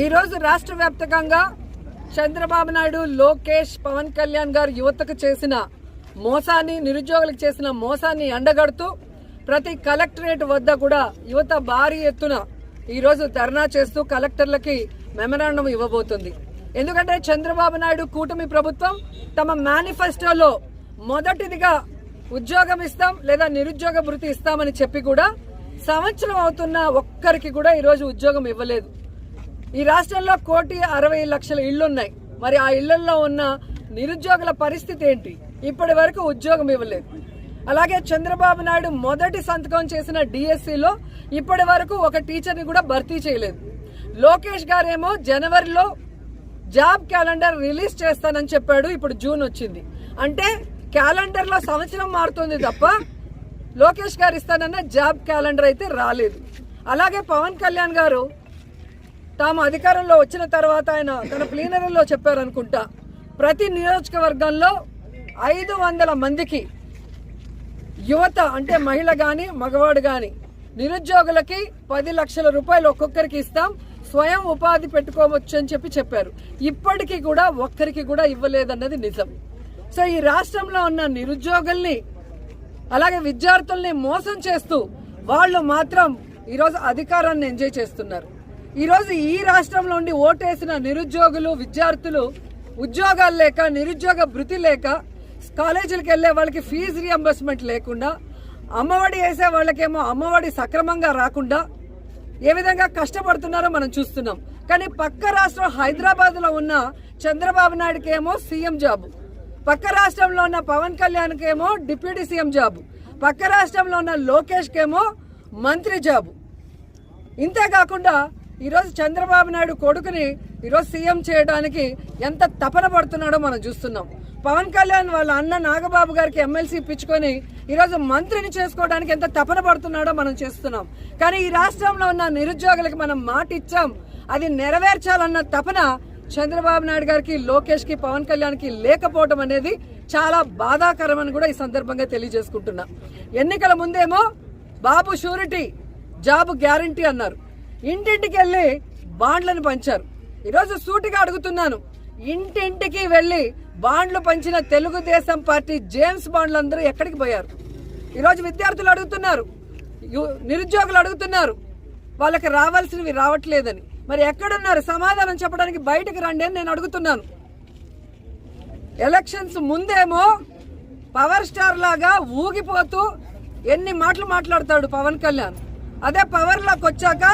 ఈరోజు రాష్ట్ర వ్యాప్తంగా చంద్రబాబు నాయుడు, లోకేష్, పవన్ కళ్యాణ్ గారు యువతకు చేసిన మోసాన్ని, నిరుద్యోగులకు చేసిన మోసాన్ని ఎండగడుతూ ప్రతి కలెక్టరేట్ వద్ద కూడా యువత భారీ ఎత్తున ఈరోజు ధర్నా చేస్తూ కలెక్టర్లకి మెమరాండం ఇవ్వబోతుంది. ఎందుకంటే చంద్రబాబు నాయుడు కూటమి ప్రభుత్వం తమ మేనిఫెస్టోలో మొదటిదిగా ఉద్యోగం ఇస్తాం లేదా నిరుద్యోగ భృతి ఇస్తామని చెప్పి కూడా సంవత్సరం అవుతున్న ఒక్కరికి కూడా ఈరోజు ఉద్యోగం ఇవ్వలేదు. ఈ రాష్ట్రంలో 1,60,00,000 ఇళ్లున్నాయి. మరి ఆ ఇళ్లలో ఉన్న నిరుద్యోగుల పరిస్థితి ఏంటి? ఇప్పటి వరకు ఉద్యోగం ఇవ్వలేదు. అలాగే చంద్రబాబు నాయుడు మొదటి సంతకం చేసిన డిఎస్సిలో ఇప్పటి వరకు ఒక టీచర్ని కూడా భర్తీ చేయలేదు. లోకేష్ గారేమో జనవరిలో జాబ్ క్యాలెండర్ రిలీజ్ చేస్తానని చెప్పాడు. ఇప్పుడు జూన్ వచ్చింది. అంటే క్యాలెండర్లో సంవత్సరం మారుతుంది తప్ప లోకేష్ గారు ఇస్తానన్న జాబ్ క్యాలెండర్ అయితే రాలేదు. అలాగే పవన్ కళ్యాణ్ గారు తాము అధికారంలో వచ్చిన తర్వాత ఆయన తన ప్లీనరీలో చెప్పారనుకుంటా, ప్రతి నియోజకవర్గంలో 500 మందికి యువత అంటే మహిళ గాని మగవాడు గాని నిరుద్యోగులకి 10 లక్షల రూపాయలు ఒక్కొక్కరికి ఇస్తాం, స్వయం ఉపాధి పెట్టుకోవచ్చు అని చెప్పారు. ఇప్పటికీ కూడా ఒక్కరికి కూడా ఇవ్వలేదన్నది నిజం. సో ఈ రాష్ట్రంలో ఉన్న నిరుద్యోగుల్ని అలాగే విద్యార్థుల్ని మోసం చేస్తూ వాళ్ళు మాత్రం ఈరోజు అధికారాన్ని ఎంజాయ్ చేస్తున్నారు. ఈరోజు ఈ రాష్ట్రంలో ఉండి ఓటేసిన నిరుద్యోగులు, విద్యార్థులు ఉద్యోగాలు లేక, నిరుద్యోగ భృతి లేక, కాలేజీలకు వెళ్లే వాళ్ళకి ఫీజు రియంబర్స్మెంట్ లేకుండా, అమ్మఒడి వేసే వాళ్ళకేమో అమ్మఒడి సక్రమంగా రాకుండా ఏ విధంగా కష్టపడుతున్నారో మనం చూస్తున్నాం. కానీ పక్క రాష్ట్రం హైదరాబాద్లో ఉన్న చంద్రబాబు నాయుడుకి ఏమో సీఎం జాబు, పక్క రాష్ట్రంలో ఉన్న పవన్ కళ్యాణ్కి ఏమో డిప్యూటీ సీఎం జాబు, పక్క రాష్ట్రంలో ఉన్న లోకేష్కేమో మంత్రి జాబు. ఇంతేకాకుండా ఈరోజు చంద్రబాబు నాయుడు కొడుకుని ఈరోజు సీఎం చేయడానికి ఎంత తపన పడుతున్నాడో మనం చూస్తున్నాం. పవన్ కళ్యాణ్ వాళ్ళ అన్న నాగబాబు గారికి ఎమ్మెల్సీ ఇప్పించుకొని ఈరోజు మంత్రిని చేసుకోవడానికి ఎంత తపన పడుతున్నాడో మనం చేస్తున్నాం. కానీ ఈ రాష్ట్రంలో ఉన్న నిరుద్యోగులకు మనం మాట ఇచ్చాం, అది నెరవేర్చాలన్న తపన చంద్రబాబు నాయుడు గారికి, లోకేష్ కి, పవన్ కళ్యాణ్ కి లేకపోవడం అనేది చాలా బాధాకరమని కూడా ఈ సందర్భంగా తెలియజేసుకుంటున్నా. ఎన్నికల ముందేమో బాబు షూరిటీ, జాబ్ గ్యారంటీ అన్నారు. ఇంటింటికి వెళ్ళి బాండ్లను పంచారు. ఈరోజు సూటిగా అడుగుతున్నాను, ఇంటింటికి వెళ్ళి బాండ్లు పంచిన తెలుగుదేశం పార్టీ జేమ్స్ బాండ్లందరూ ఎక్కడికి పోయారు? ఈరోజు విద్యార్థులు అడుగుతున్నారు, నిరుద్యోగులు అడుగుతున్నారు, వాళ్ళకి రావాల్సినవి రావట్లేదని. మరి ఎక్కడున్నారు? సమాధానం చెప్పడానికి బయటకు రండి అని నేను అడుగుతున్నాను. ఎలక్షన్స్ ముందేమో పవర్ స్టార్ లాగా ఊగిపోతూ ఎన్ని మాటలు మాట్లాడతాడు పవన్ కళ్యాణ్. అదే పవర్లోకి వచ్చాక